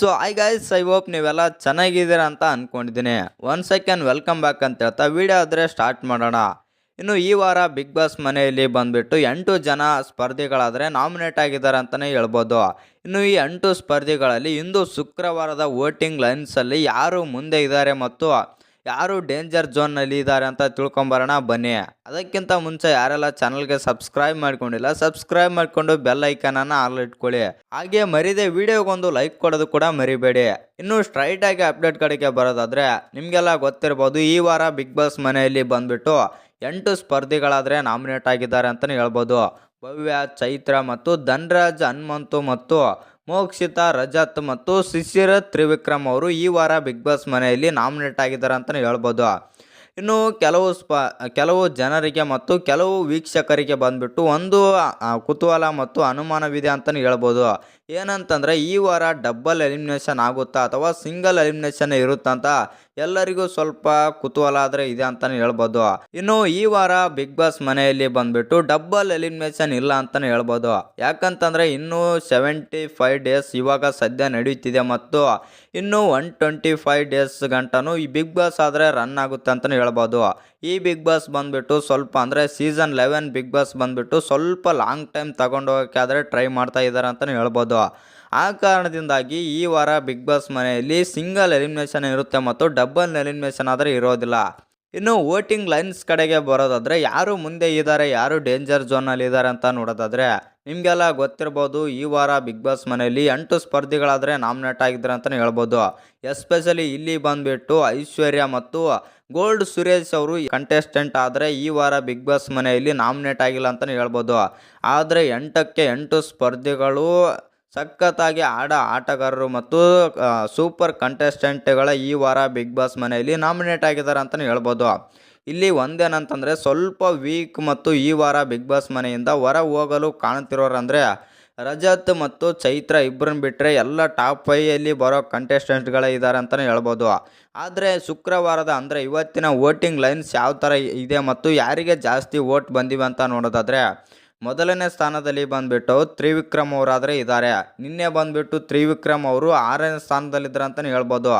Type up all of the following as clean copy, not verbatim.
So I guys I hope ನೀವೆಲ್ಲ ಚೆನ್ನಾಗಿದ್ದೀರಾ ಅಂತ ಅಂದ್ಕೊಂಡಿದ್ದೀನಿ. ಒನ್ ಸೆಕೆಂಡ್ ವೆಲ್ಕಮ್ ಬ್ಯಾಕ್ ಅಂತ ಹೇಳ್ತಾ ವಿಡಿಯೋ ಆದರೆ ಸ್ಟಾರ್ಟ್ ಮಾಡೋಣ. ಇನ್ನು ಈ ವಾರ ಬಿಗ್ ಬಾಸ್ ಮನೆಯಲ್ಲಿ ಬಂದುಬಿಟ್ಟು 8 ಜನ ಸ್ಪರ್ಧಿಗಳಾದರೆ ನಾಮಿನೇಟ್ ಆಗಿದ್ದಾರೆ ಅಂತಲೇ ಹೇಳ್ಬೋದು. ಇನ್ನು ಈ 8 ಸ್ಪರ್ಧಿಗಳಲ್ಲಿ ಇಂದು ಶುಕ್ರವಾರದ ವೋಟಿಂಗ್ ಲೈನ್ಸಲ್ಲಿ ಯಾರು ಮುಂದೆ ಇದ್ದಾರೆ ಮತ್ತು ಯಾರು ಡೇಂಜರ್ ಝೋನ್ನಲ್ಲಿ ಇದ್ದಾರೆ ಅಂತ ತಿಳ್ಕೊಂಬರೋಣ ಬನ್ನಿ. ಅದಕ್ಕಿಂತ ಮುಂಚೆ ಯಾರೆಲ್ಲ ಚಾನಲ್ಗೆ ಸಬ್ಸ್ಕ್ರೈಬ್ ಮಾಡ್ಕೊಂಡಿಲ್ಲ ಸಬ್ಸ್ಕ್ರೈಬ್ ಮಾಡಿಕೊಂಡು ಬೆಲ್ ಐಕನನ್ನು ಆಲ್ ಇಟ್ಕೊಳ್ಳಿ. ಹಾಗೆ ಮರಿದೆ ವಿಡಿಯೋಗೊಂದು ಲೈಕ್ ಕೊಡೋದು ಕೂಡ ಮರಿಬೇಡಿ. ಇನ್ನು ಸ್ಟ್ರೈಟ್ ಆಗಿ ಅಪ್ಡೇಟ್ ಕಡೆಗೆ ಬರೋದಾದರೆ ನಿಮಗೆಲ್ಲ ಗೊತ್ತಿರ್ಬೋದು, ಈ ವಾರ ಬಿಗ್ ಬಾಸ್ ಮನೆಯಲ್ಲಿ ಬಂದುಬಿಟ್ಟು 8 ಸ್ಪರ್ಧಿಗಳಾದರೆ ನಾಮಿನೇಟ್ ಆಗಿದ್ದಾರೆ ಅಂತಲೇ ಹೇಳ್ಬೋದು. ಭವ್ಯ, ಚೈತ್ರ ಮತ್ತು ಧನ್ರಾಜ್, ಹನುಮಂತು ಮತ್ತು ಮೋಕ್ಷಿತಾ, ರಜತ್ ಮತ್ತು ಶಿಶಿರ ತ್ರಿವಿಕ್ರಮ್ ಅವರು ಈ ವಾರ ಬಿಗ್ ಬಾಸ್ ಮನೆಯಲ್ಲಿ ನಾಮಿನೇಟ್ ಆಗಿದ್ದಾರೆ ಅಂತಲೇ ಹೇಳ್ಬೋದು. ಇನ್ನು ಕೆಲವು ಜನರಿಗೆ ಮತ್ತು ಕೆಲವು ವೀಕ್ಷಕರಿಗೆ ಬಂದುಬಿಟ್ಟು ಒಂದು ಕುತೂಹಲ ಮತ್ತು ಅನುಮಾನವಿದೆ ಅಂತಲೇ ಹೇಳ್ಬೋದು. ಏನಂತಂದರೆ ಈ ವಾರ ಡಬಲ್ ಎಲಿಮಿನೇಷನ್ ಆಗುತ್ತಾ ಅಥವಾ ಸಿಂಗಲ್ ಎಲಿಮಿನೇಷನ್ ಇರುತ್ತಾ ಅಂತ ಎಲ್ಲರಿಗೂ ಸ್ವಲ್ಪ ಕುತೂಹಲ ಆದರೆ ಇದೆ ಅಂತಲೇ ಹೇಳ್ಬೋದು. ಇನ್ನು ಈ ವಾರ ಬಿಗ್ ಬಾಸ್ ಮನೆಯಲ್ಲಿ ಬಂದುಬಿಟ್ಟು ಡಬಲ್ ಎಲಿಮಿನೇಷನ್ ಇಲ್ಲ ಅಂತಲೇ ಹೇಳ್ಬೋದು. ಯಾಕಂತಂದರೆ ಇನ್ನೂ 75 ಡೇಸ್ ಇವಾಗ ಸದ್ಯ ನಡೆಯುತ್ತಿದೆ ಮತ್ತು ಇನ್ನು 125 ಡೇಸ್ ಗಂಟನೂ ಈ ಬಿಗ್ ಬಾಸ್ ಆದರೆ ರನ್ ಆಗುತ್ತೆ ಅಂತಲೇ ಹೇಳ್ಬೋದು. ಈ ಬಿಗ್ ಬಾಸ್ ಬಂದುಬಿಟ್ಟು ಸ್ವಲ್ಪ ಅಂದರೆ ಸೀಸನ್ 11 ಬಿಗ್ ಬಾಸ್ ಬಂದುಬಿಟ್ಟು ಸ್ವಲ್ಪ ಲಾಂಗ್ ಟೈಮ್ ತಗೊಂಡೋಗೋಕ್ಕಾದರೆ ಟ್ರೈ ಮಾಡ್ತಾ ಇದ್ದಾರೆ ಅಂತಲೇ ಹೇಳ್ಬೋದು. ಆ ಕಾರಣದಿಂದಾಗಿ ಈ ವಾರ ಬಿಗ್ ಬಾಸ್ ಮನೆಯಲ್ಲಿ ಸಿಂಗಲ್ ಎಲಿಮಿನೇಷನ್ ಇರುತ್ತೆ ಮತ್ತು ಡಬಲ್ ಎಲಿಮಿನೇಷನ್ ಆದರೆ ಇರೋದಿಲ್ಲ. ಇನ್ನು ವೋಟಿಂಗ್ ಲೈನ್ಸ್ ಕಡೆಗೆ ಬರೋದಾದರೆ ಯಾರು ಮುಂದೆ ಇದ್ದಾರೆ, ಯಾರು ಡೇಂಜರ್ ಝೋನಲ್ಲಿ ಇದ್ದಾರೆ ಅಂತ ನೋಡೋದಾದರೆ ನಿಮಗೆಲ್ಲ ಗೊತ್ತಿರ್ಬೋದು, ಈ ವಾರ ಬಿಗ್ ಬಾಸ್ ಮನೆಯಲ್ಲಿ 8 ಸ್ಪರ್ಧಿಗಳಾದರೆ ನಾಮಿನೇಟ್ ಆಗಿದ್ದಾರೆ ಅಂತಲೇ ಹೇಳ್ಬೋದು. ಎಸ್ಪೆಷಲಿ ಇಲ್ಲಿ ಬಂದುಬಿಟ್ಟು ಐಶ್ವರ್ಯ ಮತ್ತು ಗೋಲ್ಡ್ ಸುರೇಶ್ ಅವರು ಕಂಟೆಸ್ಟೆಂಟ್ ಆದರೆ ಈ ವಾರ ಬಿಗ್ ಬಾಸ್ ಮನೆಯಲ್ಲಿ ನಾಮಿನೇಟ್ ಆಗಿಲ್ಲ ಅಂತಲೇ ಹೇಳ್ಬೋದು. ಆದರೆ 8ಕ್ಕೆ 8 ಸ್ಪರ್ಧಿಗಳು ಸಖತ್ತಾಗಿ ಆಟಗಾರರು ಮತ್ತು ಸೂಪರ್ ಕಂಟೆಸ್ಟೆಂಟ್ಗಳ ಈ ವಾರ ಬಿಗ್ ಬಾಸ್ ಮನೆಯಲ್ಲಿ ನಾಮಿನೇಟ್ ಆಗಿದ್ದಾರೆ ಅಂತಲೇ ಹೇಳ್ಬೋದು. ಇಲ್ಲಿ ಒಂದೇನಂತಂದರೆ ಸ್ವಲ್ಪ ವೀಕ್ ಮತ್ತು ಈ ವಾರ ಬಿಗ್ ಬಾಸ್ ಮನೆಯಿಂದ ಹೊರ ಹೋಗಲು ಕಾಣುತ್ತಿರೋರಂದರೆ ರಜತ್ ಮತ್ತು ಚೈತ್ರ ಇಬ್ಬರನ್ನ ಬಿಟ್ಟರೆ ಎಲ್ಲ ಟಾಪ್ 5ಯಲ್ಲಿ ಬರೋ ಕಂಟೆಸ್ಟೆಂಟ್ಗಳೇ ಇದ್ದಾರೆ ಅಂತಲೇ ಹೇಳ್ಬೋದು. ಆದರೆ ಶುಕ್ರವಾರದ ಅಂದರೆ ಇವತ್ತಿನ ವೋಟಿಂಗ್ ಲೈನ್ಸ್ ಯಾವ ಥರ ಇದೆ ಮತ್ತು ಯಾರಿಗೆ ಜಾಸ್ತಿ ವೋಟ್ ಬಂದಿವೆ ಅಂತ ನೋಡೋದಾದರೆ ಮೊದಲನೇ ಸ್ಥಾನದಲ್ಲಿ ಬಂದುಬಿಟ್ಟು ತ್ರಿವಿಕ್ರಮ್ ಅವರಾದರೆ ಇದ್ದಾರೆ. ನಿನ್ನೆ ಬಂದುಬಿಟ್ಟು ತ್ರಿವಿಕ್ರಮ್ ಅವರು 6ನೇ ಸ್ಥಾನದಲ್ಲಿದ್ದಾರೆ ಅಂತಲೇ ಹೇಳ್ಬೋದು.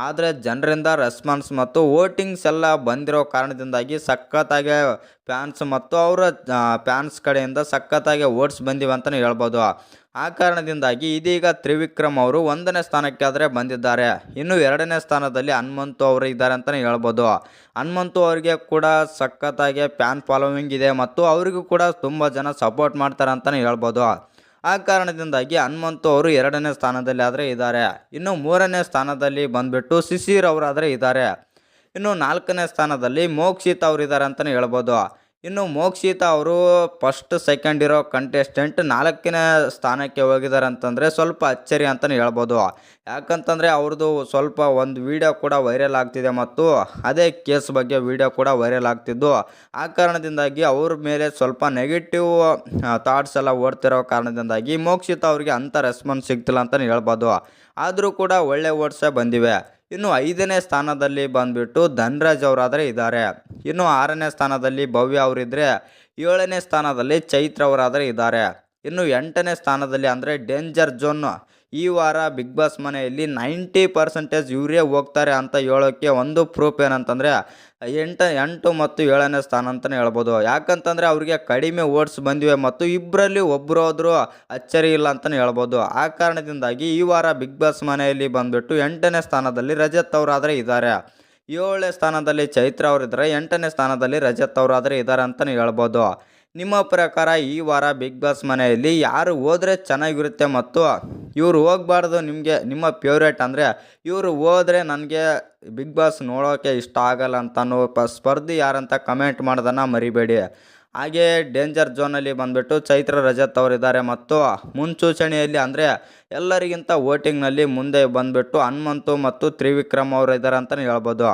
ಆದರೆ ಜನರಿಂದ ರೆಸ್ಪಾನ್ಸ್ ಮತ್ತು ವೋಟಿಂಗ್ಸ್ ಎಲ್ಲ ಬಂದಿರೋ ಕಾರಣದಿಂದಾಗಿ ಸಖತ್ತಾಗಿ ಫ್ಯಾನ್ಸ್ ಮತ್ತು ಅವರ ಫ್ಯಾನ್ಸ್ ಕಡೆಯಿಂದ ಸಖತ್ತಾಗಿ ವೋಟ್ಸ್ ಬಂದಿವೆ ಅಂತಲೇ ಹೇಳ್ಬೋದು. ಆ ಕಾರಣದಿಂದಾಗಿ ಇದೀಗ ತ್ರಿವಿಕ್ರಮ್ ಅವರು 1ನೇ ಸ್ಥಾನಕ್ಕೆ ಆದರೆ ಬಂದಿದ್ದಾರೆ. ಇನ್ನು 2ನೇ ಸ್ಥಾನದಲ್ಲಿ ಹನುಮಂತು ಅವರು ಇದ್ದಾರೆ ಅಂತಲೇ ಹೇಳ್ಬೋದು. ಹನುಮಂತು ಅವರಿಗೆ ಕೂಡ ಸಖತ್ತಾಗಿ ಫ್ಯಾನ್ ಫಾಲೋವಿಂಗ್ ಇದೆ ಮತ್ತು ಅವರಿಗೂ ಕೂಡ ತುಂಬ ಜನ ಸಪೋರ್ಟ್ ಮಾಡ್ತಾರೆ ಅಂತಲೇ ಹೇಳ್ಬೋದು. ಆ ಕಾರಣದಿಂದಾಗಿ ಹನುಮಂತು ಅವರು 2ನೇ ಸ್ಥಾನದಲ್ಲಿ ಆದರೆ ಇದ್ದಾರೆ. ಇನ್ನು 3ನೇ ಸ್ಥಾನದಲ್ಲಿ ಬಂದುಬಿಟ್ಟು ಶಿಶಿರ್ ಅವರಾದರೆ ಇದ್ದಾರೆ. ಇನ್ನು 4ನೇ ಸ್ಥಾನದಲ್ಲಿ ಮೋಕ್ಷಿತ್ ಅವರು ಇದ್ದಾರೆ ಅಂತಲೇ ಹೇಳ್ಬೋದು. ಇನ್ನು ಮೋಕ್ಷಿತಾ ಅವರು ಫಸ್ಟ್ ಸೆಕೆಂಡ್ ಇರೋ ಕಂಟೆಸ್ಟೆಂಟ್ 4ನೇ ಸ್ಥಾನಕ್ಕೆ ಹೋಗಿದ್ದಾರೆ ಅಂತಂದರೆ ಸ್ವಲ್ಪ ಅಚ್ಚರಿ ಅಂತಲೇ ಹೇಳ್ಬೋದು. ಯಾಕಂತಂದರೆ ಅವ್ರದ್ದು ಸ್ವಲ್ಪ ಒಂದು ವಿಡಿಯೋ ಕೂಡ ವೈರಲ್ ಆಗ್ತಿದೆ ಮತ್ತು ಅದೇ ಕೇಸ್ ಬಗ್ಗೆ ವಿಡಿಯೋ ಕೂಡ ವೈರಲ್ ಆಗ್ತಿದ್ದು, ಆ ಕಾರಣದಿಂದಾಗಿ ಅವ್ರ ಮೇಲೆ ಸ್ವಲ್ಪ ನೆಗೆಟಿವ್ ಥಾಟ್ಸ್ ಎಲ್ಲ ಓಡ್ತಿರೋ ಕಾರಣದಿಂದಾಗಿ ಮೋಕ್ಷಿತಾ ಅವರಿಗೆ ಅಂಥ ರೆಸ್ಪಾನ್ಸ್ ಸಿಗ್ತಿಲ್ಲ ಅಂತಲೇ ಹೇಳ್ಬೋದು. ಆದರೂ ಕೂಡ ಒಳ್ಳೆ ವೋಟ್ಸೇ ಬಂದಿವೆ. ಇನ್ನು 5ನೇ ಸ್ಥಾನದಲ್ಲಿ ಬಂದುಬಿಟ್ಟು ಧನ್ರಾಜ್ ಅವರಾದರೆ ಇದ್ದಾರೆ. ಇನ್ನು 6ನೇ ಸ್ಥಾನದಲ್ಲಿ ಭವ್ಯ ಅವರಿದ್ದರೆ 7ನೇ ಸ್ಥಾನದಲ್ಲಿ ಚೈತ್ರ ಅವರಾದರೆ ಇದ್ದಾರೆ. ಇನ್ನು 8ನೇ ಸ್ಥಾನದಲ್ಲಿ ಅಂದರೆ ಡೇಂಜರ್ ಝೋನ್ ಈ ವಾರ ಬಿಗ್ ಬಾಸ್ ಮನೆಯಲ್ಲಿ 90% ಇವರೇ ಹೋಗ್ತಾರೆ ಅಂತ ಹೇಳೋಕ್ಕೆ ಒಂದು ಪ್ರೂಫ್ ಏನಂತಂದರೆ 8 ಮತ್ತು 7ನೇ ಸ್ಥಾನ ಅಂತಲೇ ಹೇಳ್ಬೋದು. ಯಾಕಂತಂದರೆ ಅವರಿಗೆ ಕಡಿಮೆ ವೋಟ್ಸ್ ಬಂದಿವೆ ಮತ್ತು ಇಬ್ಬರಲ್ಲಿ ಒಬ್ಬರು ಹೋದರೂ ಅಚ್ಚರಿ ಇಲ್ಲ ಅಂತಲೇ ಹೇಳ್ಬೋದು. ಆ ಕಾರಣದಿಂದಾಗಿ ಈ ವಾರ ಬಿಗ್ ಬಾಸ್ ಮನೆಯಲ್ಲಿ ಬಂದುಬಿಟ್ಟು 8ನೇ ಸ್ಥಾನದಲ್ಲಿ ರಜತ್ ಅವರಾದರೆ ಇದ್ದಾರೆ. 7ನೇ ಸ್ಥಾನದಲ್ಲಿ ಚೈತ್ರ ಅವರಿದ್ದಾರೆ. 8ನೇ ಸ್ಥಾನದಲ್ಲಿ ರಜತ್ ಅವರಾದರೆ ಇದ್ದಾರೆ ಅಂತಲೇ ಹೇಳ್ಬೋದು. ನಿಮ್ಮ ಪ್ರಕಾರ ಈ ವಾರ ಬಿಗ್ ಬಾಸ್ ಮನೆಯಲ್ಲಿ ಯಾರು ಹೋದರೆ ಚೆನ್ನಾಗಿರುತ್ತೆ ಮತ್ತು ಇವರು ಹೋಗಬಾರ್ದು, ನಿಮ್ಮ ಫೇವ್ರೇಟ್ ಅಂದರೆ ಇವರು ಹೋದರೆ ನನಗೆ ಬಿಗ್ ಬಾಸ್ ನೋಡೋಕ್ಕೆ ಇಷ್ಟ ಆಗಲ್ಲ ಅಂತನೋ ಸ್ಪರ್ಧಿ ಯಾರಂತ ಕಮೆಂಟ್ ಮಾಡೋದನ್ನು ಮರಿಬೇಡಿ. ಹಾಗೆ ಡೇಂಜರ್ ಝೋನಲ್ಲಿ ಬಂದುಬಿಟ್ಟು ಚೈತ್ರ, ರಜತ್ ಅವರಿದ್ದಾರೆ ಮತ್ತು ಮುನ್ಸೂಚನೆಯಲ್ಲಿ ಅಂದರೆ ಎಲ್ಲರಿಗಿಂತ ವೋಟಿಂಗ್ನಲ್ಲಿ ಮುಂದೆ ಬಂದುಬಿಟ್ಟು ಹನುಮಂತು ಮತ್ತು ತ್ರಿವಿಕ್ರಮ್ ಅವರು ಇದ್ದಾರೆ ಅಂತಲೇ ಹೇಳ್ಬೋದು.